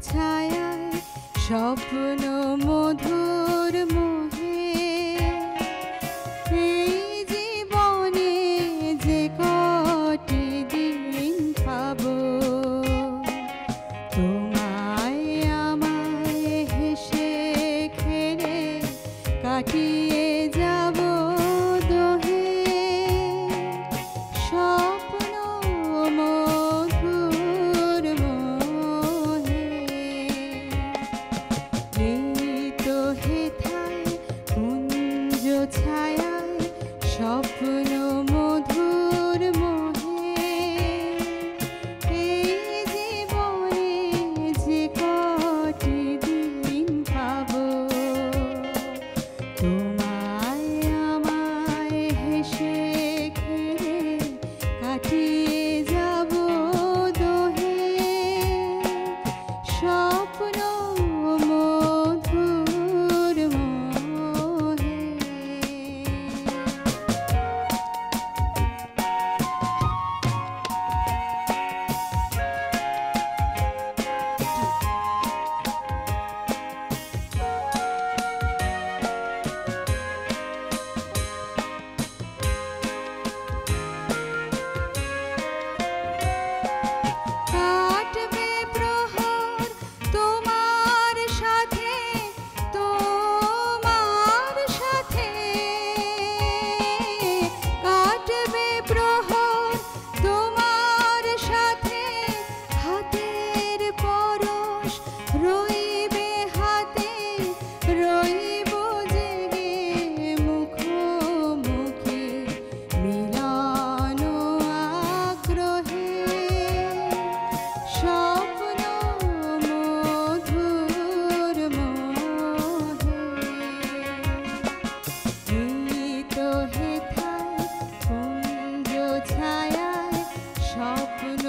ছায়ায় স্বপ্ন মধুর মোহে এই জীবনে যে কটি দিন পাবো তোমায় আমায় হেসে খেলে কাটিয়ে যাব দোহে স্বপ্ন মধুর মোহে এই তো হেথায় কুঞ্জ ছায়ায় স্বপ্ন মধুর মোহে এই জীবনে যে কটি দিন পাবো তোমায় আমায় হেসে খেলে কাটিয়ে যাব দোহে স্বপ্ন মধুর মোহে কাটবে প্রহর তোমার সাথে কাটবে প্রহর তোমার সাথে হাতের পরশ রইবে হাতে রইব জেগে মুখোমুখি মিলন আগ্রহে স্বপ্ন মধুর মোহে এই তো হেথায় কুঞ্জ ছায়ায় স্বপ্ন